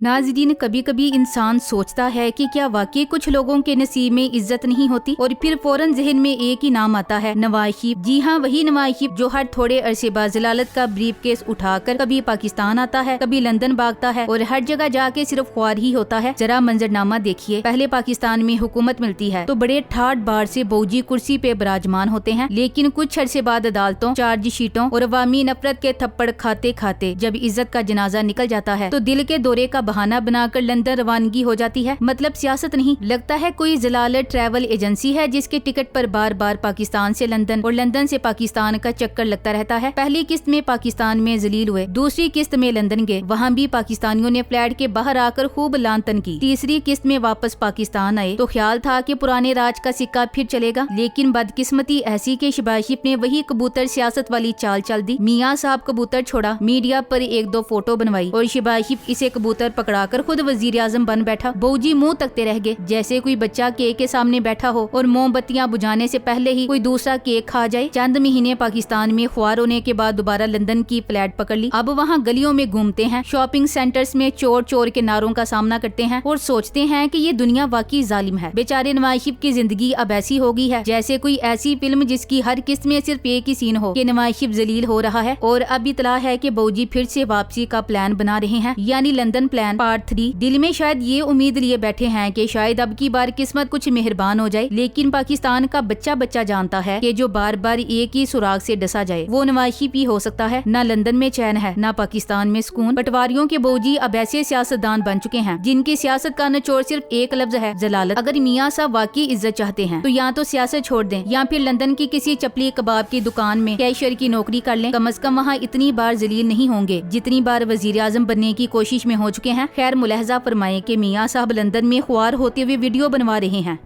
नाज़रीन, कभी कभी इंसान सोचता है कि क्या वाकई कुछ लोगों के नसीब में इज्जत नहीं होती और फिर फौरन जहन में एक ही नाम आता है, नवाज शरीफ। जी हाँ, वही नवाज शरीफ जो हर थोड़े अरसे बाद जलालत का ब्रीफ केस उठाकर कभी पाकिस्तान आता है, कभी लंदन भागता है और हर जगह जाके सिर्फ ख्वार ही होता है। जरा मंजरनामा देखिए। पहले पाकिस्तान में हुकूमत मिलती है तो बड़े ठाट बाढ़ से बौजी कुर्सी पे विराजमान होते हैं, लेकिन कुछ अरसे बाद अदालतों, चार्जशीटों और अवामी नफरत के थप्पड़ खाते खाते जब इज्जत का जनाजा निकल जाता है तो दिल के दौरे का बहाना बनाकर लंदन रवानगी हो जाती है। मतलब सियासत नहीं, लगता है कोई जलालत ट्रैवल एजेंसी है जिसके टिकट पर बार बार पाकिस्तान से लंदन और लंदन से पाकिस्तान का चक्कर लगता रहता है। पहली किस्त में पाकिस्तान में जलील हुए, दूसरी किस्त में लंदन गए, वहाँ भी पाकिस्तानियों ने फ्लैट के बाहर आकर खूब लानतन की। तीसरी किस्त में वापस पाकिस्तान आए तो ख्याल था कि पुराने राज का सिक्का फिर चलेगा, लेकिन बदकिस्मती ऐसी कि शहबाज शरीफ ने वही कबूतर सियासत वाली चाल चल दी। मियाँ साहब कबूतर छोड़ा, मीडिया पर एक दो फोटो बनवाई और शहबाज शरीफ इसे कबूतर पकड़ाकर खुद वजीर आजम बन बैठा। बौजी मुंह तकते रह गए, जैसे कोई बच्चा केक के सामने बैठा हो और मोमबत्तियां बुझाने से पहले ही कोई दूसरा केक खा जाए। चंद महीने पाकिस्तान में ख्वार होने के बाद दोबारा लंदन की फ्लैट पकड़ ली। अब वहाँ गलियों में घूमते हैं, शॉपिंग सेंटर्स में चोर चोर के नारों का सामना करते हैं और सोचते हैं कि ये दुनिया वाकई जालिम है। बेचारे नवाज शरीफ की जिंदगी अब ऐसी हो गई है जैसे कोई ऐसी फिल्म जिसकी हर किस्त में सिर्फ एक ही सीन हो कि नवाज शरीफ जलील हो रहा है। और अब इतला है कि बौजी फिर से वापसी का प्लान बना रहे हैं, यानी लंदन प्लान पार्ट 3। दिल में शायद ये उम्मीद लिए बैठे हैं कि शायद अब की बार किस्मत कुछ मेहरबान हो जाए, लेकिन पाकिस्तान का बच्चा बच्चा जानता है कि जो बार बार एक ही सुराग से डसा जाए वो नवाज शरीफ ही हो सकता है। ना लंदन में चैन है, ना पाकिस्तान में सुकून। पटवारियों के बौजी अब ऐसे सियासतदान बन चुके हैं जिनकी सियासत का निचोड़ सिर्फ एक लफ्ज है, जलालत। अगर मियाँ साहब वाकई इज्जत चाहते हैं तो या तो सियासत छोड़ दें या फिर लंदन की किसी चपली कबाब की दुकान में कैशियर की नौकरी कर लें। कम से कम वहाँ इतनी बार जलील नहीं होंगे जितनी बार वजीर आजम बनने की कोशिश में हो चुके हैं। खैर, मुलाहजा फरमाए कि मियाँ साहब लंदन में ख्वार होते हुए वीडियो बनवा रहे हैं।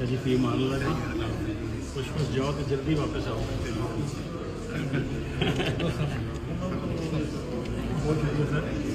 जी फी मान लो जी, कुछ जाओ तो जल्दी वापस आओ। बहुत शुक्रिया सर।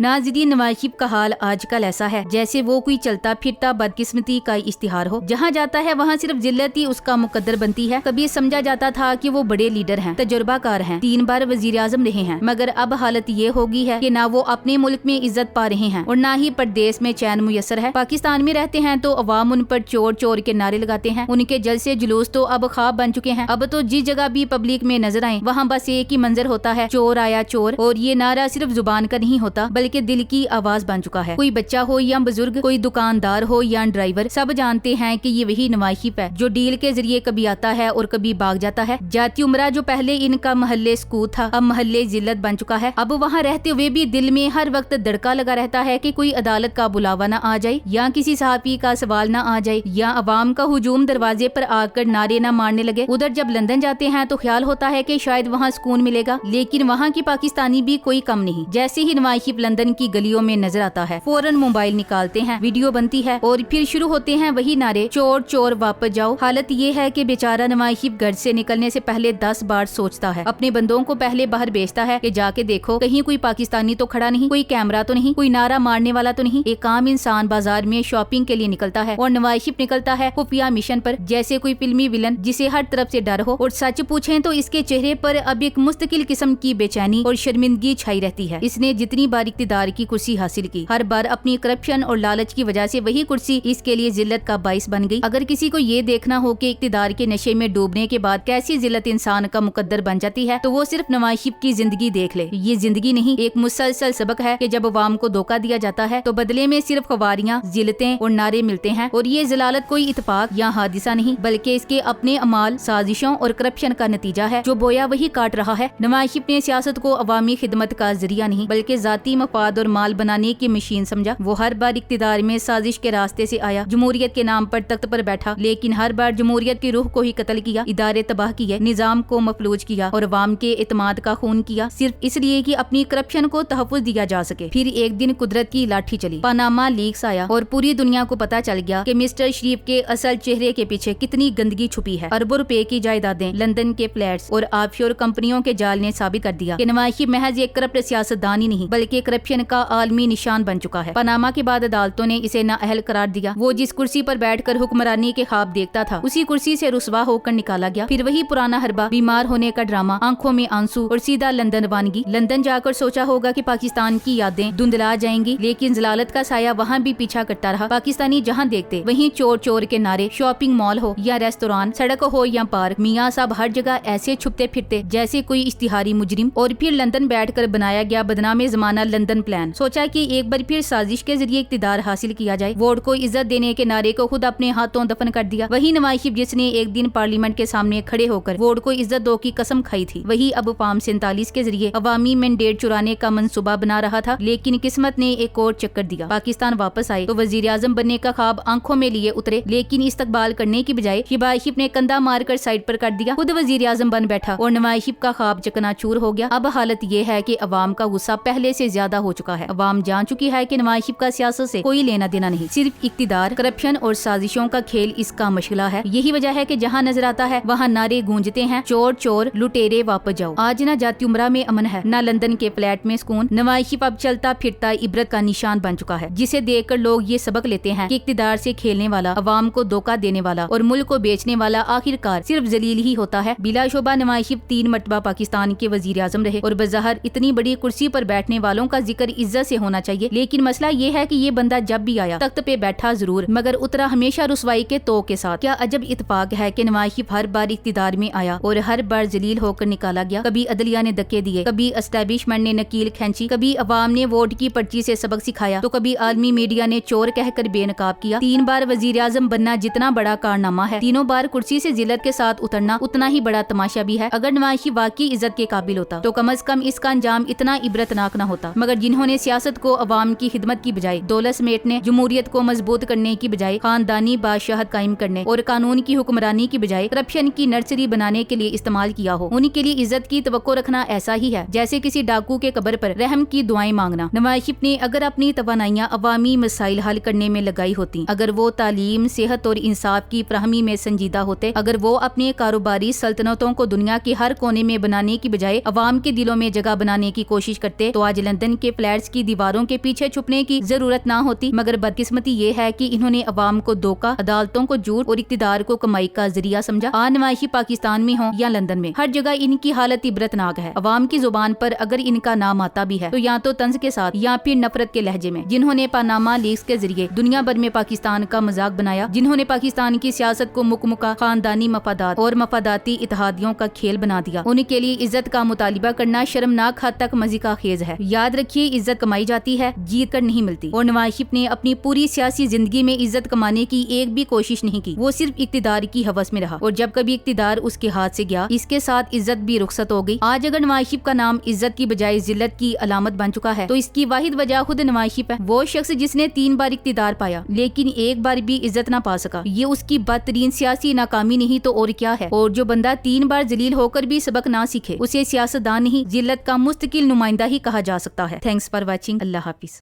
नाज़रीन, नवाज शरीफ का हाल आजकल ऐसा है जैसे वो कोई चलता फिरता बदकिस्मती का इश्तिहार हो। जहाँ जाता है वहाँ सिर्फ जिल्लत ही उसका मुकद्दर बनती है। कभी समझा जाता था कि वो बड़े लीडर हैं, तजुर्बाकार हैं, 3 बार वजीर आजम रहे हैं, मगर अब हालत ये हो गई है कि ना वो अपने मुल्क में इज्जत पा रहे हैं और ना ही परदेश में चैन मुयसर है। पाकिस्तान में रहते हैं तो अवाम उन पर चोर चोर के नारे लगाते हैं। उनके जलसे जुलूस तो अब ख्वाब बन चुके हैं। अब तो जिस जगह भी पब्लिक में नजर आए वहाँ बस एक ही मंजर होता है, चोर आया चोर। और ये नारा सिर्फ जुबान का नहीं होता बल्कि दिल की आवाज बन चुका है। कोई बच्चा हो या बुजुर्ग, कोई दुकानदार हो या ड्राइवर, सब जानते हैं कि ये वही नवाज शरीफ है जो डील के जरिए कभी आता है और कभी भाग जाता है। जाती उमरा जो पहले इनका महल्ले सुकून था अब महल्ले जिल्लत बन चुका है। अब वहाँ रहते हुए भी दिल में हर वक्त दड़का लगा रहता है कि कोई अदालत का बुलावा न आ जाए या किसी सहाफी का सवाल न आ जाए या अवाम का हुजूम दरवाजे पर आकर नारे न मारने लगे। उधर जब लंदन जाते हैं तो ख्याल होता है कि शायद वहाँ सुकून मिलेगा, लेकिन वहाँ की पाकिस्तानी भी कोई कम नहीं। जैसे ही नवाज शरीफ लंदन की गलियों में नजर आता है फौरन मोबाइल निकालते हैं, वीडियो बनती है और फिर शुरू होते हैं वही नारे, चोर चोर वापस जाओ। हालत ये है कि बेचारा नवाज शरीफ घर से निकलने से पहले 10 बार सोचता है। अपने बंदों को पहले बाहर भेजता है कि जाके देखो कहीं कोई पाकिस्तानी तो खड़ा नहीं, कोई कैमरा तो नहीं, कोई नारा मारने वाला तो नहीं। एक आम इंसान बाजार में शॉपिंग के लिए निकलता है और नवाज शरीफ निकलता है खुफिया मिशन पर, जैसे कोई फिल्मी विलन जिसे हर तरफ से डर हो। और सच पूछें तो इसके चेहरे पर अब एक मुस्तकिल किस्म की बेचैनी और शर्मिंदगी छाई रहती है। इसने जितनी बार इक्तिदार की कुर्सी हासिल की, हर बार अपनी करप्शन और लालच की वजह से वही कुर्सी इसके लिए जिल्लत का बाइस बन गई। अगर किसी को ये देखना हो कि इक्तिदार के नशे में डूबने के बाद कैसी जिल्लत इंसान का मुकद्दर बन जाती है तो वो सिर्फ नवाज शरीफ की जिंदगी देख ले। ये जिंदगी नहीं, एक मुसलसल सबक है कि जब अवाम को धोखा दिया जाता है तो बदले में सिर्फ खवारियां, जिल्लतें और नारे मिलते हैं। और ये जलालत कोई इत्तेफाक या हादिसा नहीं बल्कि इसके अपने अमाल, साजिशों और करप्शन का नतीजा है जो बोया वही काट रहा है। नवाज शरीफ ने सियासत को अवामी खिदमत का जरिया नहीं बल्कि जाती مفاد اور مال بنانے کی مشین سمجھا۔ وہ ہر بار اقتدار میں سازش کے راستے سے آیا، جمہوریت کے نام پر تخت پر بیٹھا، لیکن ہر بار جمہوریت کی روح کو ہی قتل کیا، ادارے تباہ کیے، نظام کو مفلوج کیا اور عوام کے اعتماد کا خون کیا، صرف اس لیے کہ اپنی کرپشن کو تحفظ دیا جا سکے۔ پھر ایک دن قدرت کی لاٹھی چلی، پاناما لیکس آیا اور پوری دنیا کو پتا چل گیا کہ مسٹر شریف کے اصل چہرے کے پیچھے کتنی گندگی چھپی ہے۔ اربوں روپے کی جائیدادیں، لندن کے فلیٹس اور آف شور کمپنیوں کے جال نے ثابت کر دیا کہ نواز شریف محض ایک کرپٹ سیاستدان ہی نہیں بلکہ کرپشن کا عالمی نشان بن چکا ہے۔ پاناما کے بعد عدالتوں نے اسے نااہل قرار دیا۔ وہ جس کرسی پر بیٹھ کر حکمرانی کے خواب دیکھتا تھا، اسی کرسی سے رسوا ہو کر نکالا گیا۔ پھر وہی پرانا حربہ، بیمار ہونے کا ڈرامہ، آنکھوں میں آنسو اور سیدھا لندن روانگی۔ لندن جا کر سوچا ہوگا کہ پاکستان کی یادیں دھندلا جائیں گی، لیکن ضلالت کا سایہ وہاں بھی پیچھا کرتا رہا۔ پاکستانی جہاں دیکھتے وہیں چور چور کے نعرے، شاپنگ مال ہو یا ریستوران، سڑک ہو یا پارک، میاں صاحب ہر جگہ ایسے چھپتے پھرتے جیسے کوئی اشتہاری مجرم۔ اور پھر لندن بیٹھ کر بنایا گیا بدنام زمانہ لندن پلان۔ سوچا کہ ایک بار پھر سازش کے ذریعے اقتدار حاصل کیا جائے۔ ووٹ کو عزت دینے کے نعرے کو خود اپنے ہاتھوں دفن کر دیا۔ وہی نواز شریف جس نے ایک دن پارلیمنٹ کے سامنے کھڑے ہو کر ووٹ کو عزت دو کی قسم کھائی تھی، وہی اب فارم 47 کے ذریعے عوامی مینڈیٹ چرانے کا منصوبہ بنا رہا تھا۔ لیکن قسمت نے ایک اور چکر دیا۔ پاکستان واپس آئے تو وزیر اعظم بننے کا خواب آنکھوں میں لیے اترے، لیکن استقبال کرنے کی بجائے شہباز شریف نے کندھا مار کر سائڈ پر کر دیا، خود وزیر اعظم بن بیٹھا اور نواز شریف کا خواب چکنا چور ہو گیا۔ اب حالت یہ ہے کہ عوام کا غصہ پہلے سے زیادہ ہو چکا ہے۔ عوام جان چکی ہے کہ نواز شریف کا سیاست سے کوئی لینا دینا نہیں، صرف اقتدار، کرپشن اور سازشوں کا کھیل اس کا مشغلہ ہے۔ یہی وجہ ہے کہ جہاں نظر آتا ہے وہاں نعرے گونجتے ہیں، چور چور، لٹیرے واپس جاؤ۔ آج نہ جاتی عمرہ میں امن ہے، نہ لندن کے فلیٹ میں سکون۔ نواز شریف اب چلتا پھرتا عبرت کا نشان بن چکا ہے، جسے دیکھ کر لوگ یہ سبق لیتے ہیں کہ اقتدار سے کھیلنے والا، عوام کو دھوکہ دینے والا اور ملک کو بیچنے والا آخر کار صرف ذلیل ہی ہوتا ہے۔ بلا شبہ نواز شریف 3 مرتبہ پاکستان کے وزیر اعظم رہے اور بظاہر اتنی بڑی کرسی پر بیٹھنے والوں کا ذکر عزت سے ہونا چاہیے، لیکن مسئلہ یہ ہے کہ یہ بندہ جب بھی آیا تخت پہ بیٹھا ضرور، مگر اترا ہمیشہ رسوائی کے تو کے ساتھ۔ کیا عجب اتفاق ہے کہ نواز شریف ہر بار اقتدار میں آیا اور ہر بار ذلیل ہو کر نکالا گیا۔ کبھی عدلیہ نے دھکے دیے، کبھی اسٹیبلشمنٹ نے نکیل کھینچی، کبھی عوام نے ووٹ کی پرچی سے سبق سکھایا، تو کبھی عالمی میڈیا نے چور کہہ کر بے نقاب کیا۔ 3 بار وزیر اعظم بننا جتنا بڑا کارنامہ ہے، تینوں بار کرسی سے ذلت کے ساتھ اترنا اتنا ہی بڑا تماشا بھی ہے۔ اگر نواز شریف واقعی عزت کے قابل ہوتا تو کم از کم اس کا انجام اتنا عبرتناک نہ ہوتا، مگر جنہوں نے سیاست کو عوام کی خدمت کی بجائے دولت سمیٹنے، جمہوریت کو مضبوط کرنے کی بجائے خاندانی بادشاہت قائم کرنے اور قانون کی حکمرانی کی بجائے کرپشن کی نرسری بنانے کے لیے استعمال کیا ہو، ان کے لیے عزت کی توقع رکھنا ایسا ہی ہے جیسے کسی ڈاکو کے قبر پر رحم کی دعائیں مانگنا۔ نواز شریف نے اگر اپنی توانائیاں عوامی مسائل حل کرنے میں لگائی ہوتی، اگر وہ تعلیم، صحت اور انصاف کی فراہمی میں سنجیدہ ہوتے، اگر وہ اپنے کاروباری سلطنتوں کو دنیا کے ہر کونے میں بنانے کی بجائے عوام کے دلوں میں جگہ بنانے کی کوشش کرتے، تو آج لندن کے فلیٹس کی دیواروں کے پیچھے چھپنے کی ضرورت نہ ہوتی۔ مگر بدقسمتی یہ ہے کہ انہوں نے عوام کو دھوکہ، عدالتوں کو جھوٹ اور اقتدار کو کمائی کا ذریعہ سمجھا۔ نواز شریف پاکستان میں ہوں یا لندن میں، ہر جگہ ان کی حالت عبرتناک ہے۔ عوام کی زبان پر اگر ان کا نام آتا بھی ہے تو یا تو طنز کے ساتھ یا پھر نفرت کے لہجے میں۔ جنہوں نے پاناما لیکس کے ذریعے دنیا بھر میں پاکستان کا مذاق بنایا، جنہوں نے پاکستان کی سیاست کو مکمکہ خاندانی مفادات اور مفاداتی اتحادیوں کا کھیل بنا دیا، ان کے لیے عزت کا مطالبہ کرنا شرمناک حد تک مضحکہ خیز ہے۔ یاد رکھیے، عزت کمائی جاتی ہے، جیت کر نہیں ملتی، اور نواز شریف نے اپنی پوری سیاسی زندگی میں عزت کمانے کی ایک بھی کوشش نہیں کی۔ وہ صرف اقتدار کی ہوس میں رہا، اور جب کبھی اقتدار اس کے ہاتھ سے گیا، اس کے ساتھ عزت بھی رخصت ہو گئی۔ آج اگر نواز شریف کا نام عزت کی بجائے ذلت کی علامت بن چکا ہے تو اس کی واحد وجہ خود نواز شریف ہے۔ وہ شخص جس نے 3 بار اقتدار پایا لیکن ایک بار بھی عزت نہ پا سکا، یہ اس کی بدترین سیاسی ناکامی نہیں تو اور کیا ہے؟ اور جو بندہ 3 بار ذلیل ہو کر بھی سبق نہ سیکھے، اسے سیاستدان نہیں، ذلت کا مستقل نمائندہ ہی کہا جا سکتا ہے۔ Thanks for watching. اللہ حافظ۔